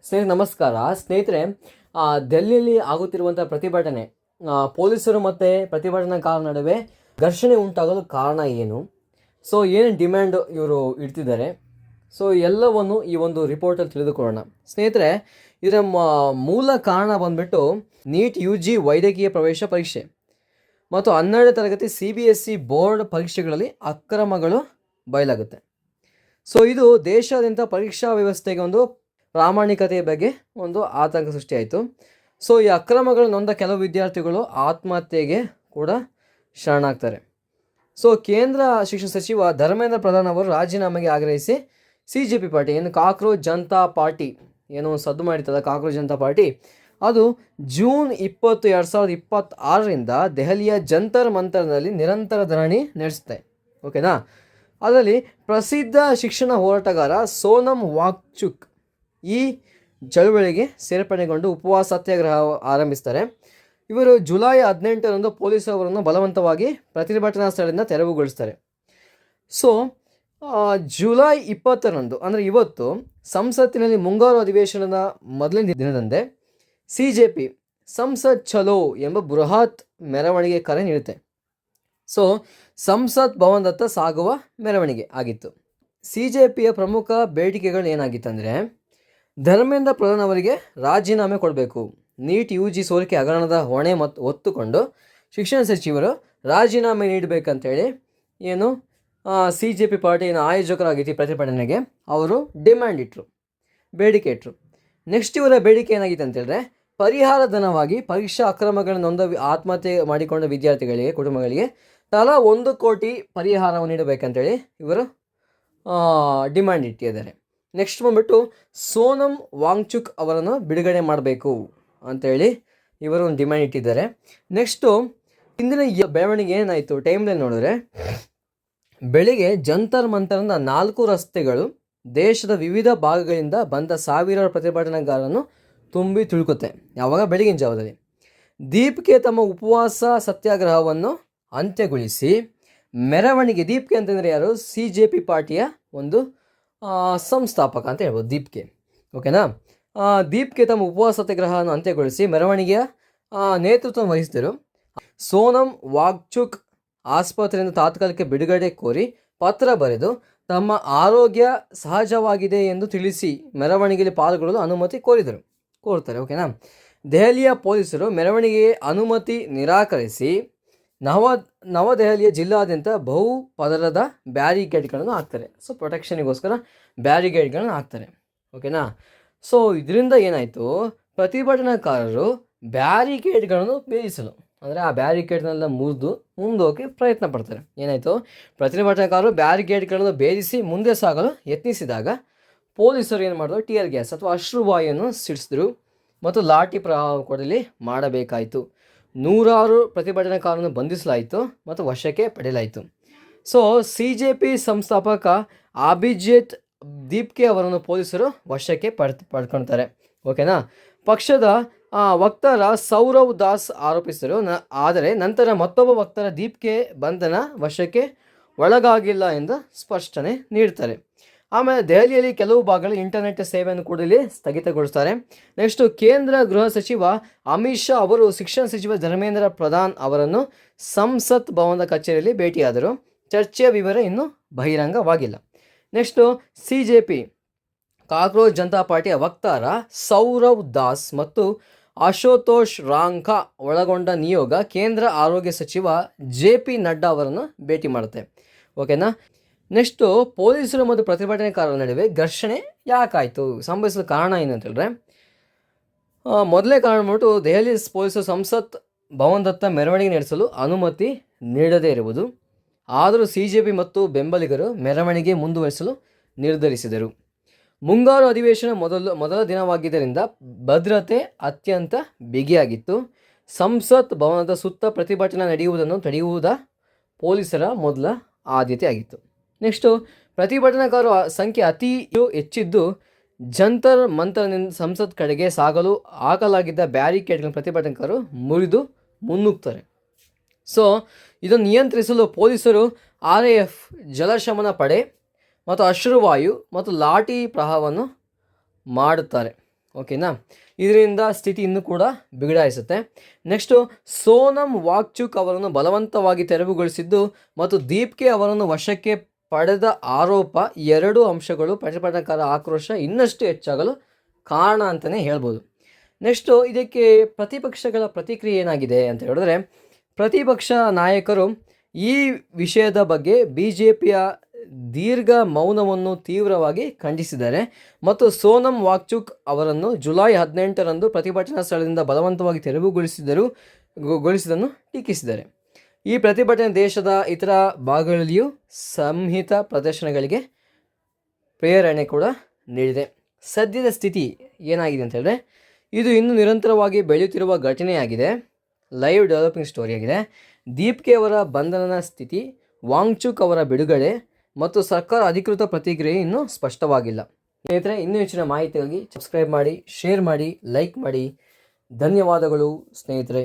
ನಮಸ್ಕಾರ ಸ್ನೇಹಿತರೆ. ದೆಹಲಿಯಲ್ಲಿ ಆಗುತ್ತಿರುವಂಥ ಪ್ರತಿಭಟನೆ, ಪೊಲೀಸರು ಮತ್ತು ಪ್ರತಿಭಟನಾಕಾರರ ನಡುವೆ ಘರ್ಷಣೆ ಉಂಟಾಗಲು ಕಾರಣ ಏನು, ಸೊ ಏನು ಡಿಮ್ಯಾಂಡ್ ಇವರು ಇಡ್ತಿದ್ದಾರೆ, ಸೊ ಎಲ್ಲವನ್ನು ಈ ಒಂದು ರಿಪೋರ್ಟಲ್ಲಿ ತಿಳಿದುಕೊಳ್ಳೋಣ ಸ್ನೇಹಿತರೆ. ಇದರ ಮೂಲ ಕಾರಣ ಬಂದ್ಬಿಟ್ಟು ನೀಟ್ ಯು ಜಿ ವೈದ್ಯಕೀಯ ಪ್ರವೇಶ ಪರೀಕ್ಷೆ ಮತ್ತು 12ನೇ ತರಗತಿ CBSE ಬೋರ್ಡ್ ಪರೀಕ್ಷೆಗಳಲ್ಲಿ ಅಕ್ರಮಗಳು ಬಯಲಾಗುತ್ತೆ. ಸೊ ಇದು ದೇಶಾದ್ಯಂತ ಪರೀಕ್ಷಾ ವ್ಯವಸ್ಥೆಗೆ ಒಂದು ಪ್ರಾಮಾಣಿಕತೆಯ ಬಗ್ಗೆ ಒಂದು ಆತಂಕ ಸೃಷ್ಟಿಯಾಯಿತು. ಸೊ ಈ ಅಕ್ರಮಗಳು ನೊಂದ ಕೆಲವು ವಿದ್ಯಾರ್ಥಿಗಳು ಆತ್ಮಹತ್ಯೆಗೆ ಕೂಡ ಶರಣಾಗ್ತಾರೆ. ಸೊ ಕೇಂದ್ರ ಶಿಕ್ಷಣ ಸಚಿವ ಧರ್ಮೇಂದ್ರ ಪ್ರಧಾನ್ ಅವರು ರಾಜೀನಾಮೆಗೆ ಆಗ್ರಹಿಸಿ CJP ಪಾರ್ಟಿ, ಏನು ಕಾಕ್ರೋಚ್ ಜನತಾ ಪಾರ್ಟಿ ಏನು ಸದ್ದು ಮಾಡಿರ್ತದ ಕಾಕ್ರೋಚ್ ಜನತಾ ಪಾರ್ಟಿ, ಅದು ಜೂನ್ 20, 2026ರಿಂದ ದೆಹಲಿಯ ಜಂತರ್ ಮಂತರ್ನಲ್ಲಿ ನಿರಂತರ ಧರಣಿ ನಡೆಸುತ್ತೆ. ಓಕೆನಾ. ಅದರಲ್ಲಿ ಪ್ರಸಿದ್ಧ ಶಿಕ್ಷಣ ಹೋರಾಟಗಾರ ಸೋನಮ್ ವಾಂಗ್ಚುಕ್ ಈ ಚಳುವಳಿಗೆ ಸೇರ್ಪಡೆಗೊಂಡು ಉಪವಾಸ ಸತ್ಯಾಗ್ರಹ ಆರಂಭಿಸ್ತಾರೆ. ಇವರು ಜುಲೈ 18ರಂದು ಪೊಲೀಸರು ಅವರನ್ನು ಬಲವಂತವಾಗಿ ಪ್ರತಿಭಟನಾ ಸ್ಥಳದಿಂದ ತೆರವುಗೊಳಿಸ್ತಾರೆ. ಸೊ ಜುಲೈ 20ರಂದು ಅಂದರೆ ಇವತ್ತು ಸಂಸತ್ತಿನಲ್ಲಿ ಮುಂಗಾರು ಅಧಿವೇಶನದ ಮೊದಲನೇ ದಿನದಂದೇ CJP ಸಂಸತ್ ಚಲೋ ಎಂಬ ಬೃಹತ್ ಮೆರವಣಿಗೆ ಕರೆ ನೀಡುತ್ತೆ. ಸೊ ಸಂಸತ್ ಭವನದತ್ತ ಸಾಗುವ ಮೆರವಣಿಗೆ ಆಗಿತ್ತು. CJPಯ ಪ್ರಮುಖ ಬೇಡಿಕೆಗಳು ಏನಾಗಿತ್ತಂದರೆ, ಧರ್ಮೇಂದ್ರ ಪ್ರಧಾನ್ ಅವರಿಗೆ ರಾಜೀನಾಮೆ ಕೊಡಬೇಕು, ನೀಟ್ UG ಸೋರಿಕೆ ಹಗರಣದ ಹೊಣೆ ಮತ್ತು ಹೊತ್ತುಕೊಂಡು ಶಿಕ್ಷಣ ಸಚಿವರು ರಾಜೀನಾಮೆ ನೀಡಬೇಕಂತೇಳಿ ಏನು CJP ಪಾರ್ಟಿಯ ಆಯೋಜಕರಾಗಿತ್ತು ಪ್ರತಿಭಟನೆಗೆ ಅವರು ಡಿಮ್ಯಾಂಡ್ ಇಟ್ಟರು, ಬೇಡಿಕೆ ಇಟ್ಟರು. ನೆಕ್ಸ್ಟ್ ಇವರ ಬೇಡಿಕೆ ಏನಾಗಿತ್ತು ಅಂತೇಳಿದ್ರೆ, ಪರಿಹಾರ ಧನವಾಗಿ ಪರೀಕ್ಷಾ ಅಕ್ರಮಗಳನ್ನು ನೊಂದ ಆತ್ಮಹತ್ಯೆ ಮಾಡಿಕೊಂಡ ವಿದ್ಯಾರ್ಥಿಗಳಿಗೆ ಕುಟುಂಬಗಳಿಗೆ ತಲಾ 1 ಕೋಟಿ ಪರಿಹಾರವನ್ನು ನೀಡಬೇಕಂತೇಳಿ ಇವರು ಡಿಮ್ಯಾಂಡ್ ಇಟ್ಟಿದ್ದಾರೆ. ನೆಕ್ಸ್ಟ್ ಬಂದ್ಬಿಟ್ಟು ಸೋನಮ್ ವಾಂಗ್ಚುಕ್ ಅವರನ್ನು ಬಿಡುಗಡೆ ಮಾಡಬೇಕು ಅಂತೇಳಿ ಇವರು ಒಂದು ಡಿಮ್ಯಾಂಡ್ ಇಟ್ಟಿದ್ದಾರೆ. ನೆಕ್ಸ್ಟು ಇಂದಿನ ಬೆಳವಣಿಗೆ ಏನಾಯಿತು ಟೈಮ್ಲೈನ್ ನೋಡಿದ್ರೆ, ಬೆಳಿಗ್ಗೆ ಜಂತರ್ ಮಂತರ್ನ 4 ರಸ್ತೆಗಳು ದೇಶದ ವಿವಿಧ ಭಾಗಗಳಿಂದ ಬಂದ ಸಾವಿರಾರು ಪ್ರತಿಭಟನಾಕಾರರನ್ನು ತುಂಬಿ ತುಳುಕುತ್ತೆ. ಯಾವಾಗ? ಬೆಳಗಿನ ಜಾವದಲ್ಲಿ. ದೀಪ್ಗೆ ತಮ್ಮ ಉಪವಾಸ ಸತ್ಯಾಗ್ರಹವನ್ನು ಅಂತ್ಯಗೊಳಿಸಿ ಮೆರವಣಿಗೆ, ದೀಪ್ಗೆ ಅಂತಂದರೆ ಯಾರು? CJP ಪಾರ್ಟಿಯ ಒಂದು ಸಂಸ್ಥಾಪಕ ಅಂತ ಹೇಳ್ಬೋದು ದೀಪ್ಗೆ. ಓಕೆನಾ. ದೀಪ್ಗೆ ತಮ್ಮ ಉಪವಾಸ ಸತ್ಯಾಗ್ರಹವನ್ನು ಅಂತ್ಯಗೊಳಿಸಿ ಮೆರವಣಿಗೆಯ ನೇತೃತ್ವ ವಹಿಸಿದರು. ಸೋನಮ್ ವಾಂಗ್ಚುಕ್ ಆಸ್ಪತ್ರೆಯಿಂದ ತಾತ್ಕಾಲಿಕ ಬಿಡುಗಡೆ ಕೋರಿ ಪತ್ರ ಬರೆದು ತಮ್ಮ ಆರೋಗ್ಯ ಸಹಜವಾಗಿದೆ ಎಂದು ತಿಳಿಸಿ ಮೆರವಣಿಗೆಯಲ್ಲಿ ಪಾಲ್ಗೊಳ್ಳಲು ಅನುಮತಿ ಕೋರ್ತಾರೆ. ಓಕೆನಾ. ದೆಹಲಿಯ ಪೊಲೀಸರು ಮೆರವಣಿಗೆಗೆ ಅನುಮತಿ ನಿರಾಕರಿಸಿ ನವದೆಹಲಿಯ ಜಿಲ್ಲಾದ್ಯಂತ ಬಹುಪದರದ ಬ್ಯಾರಿಗೇಡ್ಗಳನ್ನು ಹಾಕ್ತಾರೆ. ಸೊ ಪ್ರೊಟೆಕ್ಷನಿಗೋಸ್ಕರ ಬ್ಯಾರಿಗೇಡ್ಗಳನ್ನು ಹಾಕ್ತಾರೆ. ಓಕೆನಾ. ಸೊ ಇದರಿಂದ ಏನಾಯಿತು, ಪ್ರತಿಭಟನಾಕಾರರು ಬ್ಯಾರಿಕೇಡ್ಗಳನ್ನು ಭೇದಿಸಲು, ಅಂದರೆ ಆ ಬ್ಯಾರಿಕೇಡ್ನೆಲ್ಲ ಮುರಿದು ಮುಂದೋಗಿ ಪ್ರಯತ್ನ ಪಡ್ತಾರೆ. ಏನಾಯಿತು, ಪ್ರತಿಭಟನಾಕಾರರು ಬ್ಯಾರಿಕೇಡ್ಗಳನ್ನು ಭೇದಿಸಿ ಮುಂದೆ ಸಾಗಲು ಯತ್ನಿಸಿದಾಗ ಪೊಲೀಸರು ಏನು ಮಾಡಿದ್ರು, ಟಿಯರ್ ಗ್ಯಾಸ್ ಅಥವಾ ಅಶ್ರುವಾಯುವನ್ನು ಸಿಡಿಸಿದ್ರು ಮತ್ತು ಲಾಠಿ ಪ್ರಹಾರ ಕೊಡಲಿ ಮಾಡಬೇಕಾಯಿತು. 100 ಪ್ರತಿಭಟನಾಕಾರರನ್ನು ಬಂಧಿಸಲಾಯಿತು ಮತ್ತು ವಶಕ್ಕೆ ಪಡೆಯಲಾಯಿತು. ಸೊ CJP ಸಂಸ್ಥಾಪಕ ಅಭಿಜಿತ್ ದೀಪ್ಗೆ ಅವರನ್ನು ಪೊಲೀಸರು ವಶಕ್ಕೆ ಪಡ್ಕೊಳ್ತಾರೆ. ಓಕೆನಾ. ಪಕ್ಷದ ವಕ್ತಾರ ಸೌರವ್ ದಾಸ್ ಆರೋಪಿಸಿದರು. ಆದರೆ ನಂತರ ಮತ್ತೊಬ್ಬ ವಕ್ತಾರ ದೀಪ್ಗೆ ಬಂಧನ ವಶಕ್ಕೆ ಒಳಗಾಗಿಲ್ಲ ಎಂದು ಸ್ಪಷ್ಟನೆ ನೀಡ್ತಾರೆ. ಆಮೇಲೆ ದೆಹಲಿಯಲ್ಲಿ ಕೆಲವು ಭಾಗಗಳಲ್ಲಿ ಇಂಟರ್ನೆಟ್ ಸೇವೆಯನ್ನು ಕೂಡ ಇಲ್ಲಿ ಸ್ಥಗಿತಗೊಳಿಸ್ತಾರೆ. ನೆಕ್ಸ್ಟು ಕೇಂದ್ರ ಗೃಹ ಸಚಿವ ಅಮಿತ್ ಶಾ ಅವರು ಶಿಕ್ಷಣ ಸಚಿವ ಧರ್ಮೇಂದ್ರ ಪ್ರಧಾನ್ ಅವರನ್ನು ಸಂಸತ್ ಭವನದ ಕಚೇರಿಯಲ್ಲಿ ಭೇಟಿಯಾದರು. ಚರ್ಚೆಯ ವಿವರ ಇನ್ನೂ ಬಹಿರಂಗವಾಗಿಲ್ಲ. ನೆಕ್ಸ್ಟು CJP ಕಾಕ್ರೋಚ್ ಜನತಾ ಪಾರ್ಟಿಯ ವಕ್ತಾರ ಸೌರವ್ ದಾಸ್ ಮತ್ತು ಅಶೋತೋಷ್ ರಾಂಖಾ ಒಳಗೊಂಡ ನಿಯೋಗ ಕೇಂದ್ರ ಆರೋಗ್ಯ ಸಚಿವ JP ನಡ್ಡಾ ಅವರನ್ನು ಭೇಟಿ ಮಾಡುತ್ತೆ. ಓಕೆನಾ. ನೆಕ್ಸ್ಟು ಪೊಲೀಸರು ಮತ್ತು ಪ್ರತಿಭಟನಾಕಾರರ ನಡುವೆ ಘರ್ಷಣೆ ಯಾಕಾಯಿತು, ಸಂಭವಿಸಲು ಕಾರಣ ಏನು ಅಂತೇಳಿದ್ರೆ, ಮೊದಲೇ ಕಾರಣ ಬಂದ್ಬಿಟ್ಟು ದೆಹಲಿ ಪೊಲೀಸರು ಸಂಸತ್ ಭವನದತ್ತ ಮೆರವಣಿಗೆ ನಡೆಸಲು ಅನುಮತಿ ನೀಡದೇ ಇರುವುದು. ಆದರೂ CJP ಮತ್ತು ಬೆಂಬಲಿಗರು ಮೆರವಣಿಗೆ ಮುಂದುವರಿಸಲು ನಿರ್ಧರಿಸಿದರು. ಮುಂಗಾರು ಅಧಿವೇಶನ ಮೊದಲ ದಿನವಾಗಿದ್ದರಿಂದ ಭದ್ರತೆ ಅತ್ಯಂತ ಬಿಗಿಯಾಗಿತ್ತು. ಸಂಸತ್ ಭವನದ ಸುತ್ತ ಪ್ರತಿಭಟನೆ ನಡೆಯುವುದನ್ನು ತಡೆಯುವುದ ಪೊಲೀಸರ ಮೊದಲ ಆದ್ಯತೆ ಆಗಿತ್ತು. ನೆಕ್ಸ್ಟು ಪ್ರತಿಭಟನಾಕಾರರ ಸಂಖ್ಯೆ ಅತಿ ಹೆಚ್ಚಿದ್ದು ಜಂತರ್ ಮಂತರ್ನಿಂದ ಸಂಸತ್ ಕಡೆಗೆ ಸಾಗಲು ಹಾಕಲಾಗಿದ್ದ ಬ್ಯಾರಿಕೇಡ್ಗಳನ್ನು ಪ್ರತಿಭಟನಾಕಾರರು ಮುರಿದು ಮುನ್ನುಗ್ತಾರೆ. ಸೊ ಇದನ್ನು ನಿಯಂತ್ರಿಸಲು ಪೊಲೀಸರು RAF ಜಲಶಮನ ಪಡೆ ಮತ್ತು ಅಶ್ರುವಾಯು ಮತ್ತು ಲಾಠಿ ಪ್ರಹಾರವನ್ನು ಮಾಡುತ್ತಾರೆ. ಓಕೆನಾ. ಇದರಿಂದ ಸ್ಥಿತಿ ಇನ್ನೂ ಕೂಡ ಬಿಗಡಾಯಿಸುತ್ತೆ. ನೆಕ್ಸ್ಟು, ಸೋನಮ್ ವಾಂಗ್ಚುಕ್ ಅವರನ್ನು ಬಲವಂತವಾಗಿ ತೆರವುಗೊಳಿಸಿದ್ದು ಮತ್ತು ದೀಪ್ಕೆ ಅವರನ್ನು ವಶಕ್ಕೆ ಪಡೆದ ಆರೋಪ, ಎರಡೂ ಅಂಶಗಳು ಪ್ರತಿಭಟನಾಕಾರ ಆಕ್ರೋಶ ಇನ್ನಷ್ಟು ಹೆಚ್ಚಾಗಲು ಕಾರಣ ಅಂತಲೇ ಹೇಳ್ಬೋದು. ನೆಕ್ಸ್ಟು, ಇದಕ್ಕೆ ಪ್ರತಿಪಕ್ಷಗಳ ಪ್ರತಿಕ್ರಿಯೆ ಏನಾಗಿದೆ ಅಂತ ಹೇಳಿದ್ರೆ, ಪ್ರತಿಪಕ್ಷ ನಾಯಕರು ಈ ವಿಷಯದ ಬಗ್ಗೆ BJPಯ ದೀರ್ಘ ಮೌನವನ್ನು ತೀವ್ರವಾಗಿ ಖಂಡಿಸಿದ್ದಾರೆ ಮತ್ತು ಸೋನಮ್ ವಾಂಗ್ಚುಕ್ ಅವರನ್ನು ಜುಲೈ 18ರಂದು ಪ್ರತಿಭಟನಾ ಸ್ಥಳದಿಂದ ಬಲವಂತವಾಗಿ ತೆರವುಗೊಳಿಸಿದ್ದನ್ನು ಟೀಕಿಸಿದ್ದಾರೆ. ಈ ಪ್ರತಿಭಟನೆ ದೇಶದ ಇತರ ಭಾಗಗಳಲ್ಲಿಯೂ ಸಂಹಿತ ಪ್ರದರ್ಶನಗಳಿಗೆ ಪ್ರೇರಣೆ ಕೂಡ ನೀಡಿದೆ. ಸದ್ಯದ ಸ್ಥಿತಿ ಏನಾಗಿದೆ ಅಂತ ಹೇಳಿದ್ರೆ, ಇದು ಇನ್ನೂ ನಿರಂತರವಾಗಿ ಬೆಳೆಯುತ್ತಿರುವ ಘಟನೆಯಾಗಿದೆ, ಲೈವ್ ಡೆವಲಪಿಂಗ್ ಸ್ಟೋರಿಯಾಗಿದೆ. ದೀಪ್ಕೆ ಅವರ ಬಂಧನದ ಸ್ಥಿತಿ, ವಾಂಗ್ಚುಕ್ ಅವರ ಬಿಡುಗಡೆ ಮತ್ತು ಸರ್ಕಾರ ಅಧಿಕೃತ ಪ್ರತಿಕ್ರಿಯೆ ಇನ್ನೂ ಸ್ಪಷ್ಟವಾಗಿಲ್ಲ. ಸ್ನೇಹಿತರೆ, ಇನ್ನೂ ಹೆಚ್ಚಿನ ಮಾಹಿತಿಗಾಗಿ ಸಬ್ಸ್ಕ್ರೈಬ್ ಮಾಡಿ, ಶೇರ್ ಮಾಡಿ, ಲೈಕ್ ಮಾಡಿ. ಧನ್ಯವಾದಗಳು ಸ್ನೇಹಿತರೆ.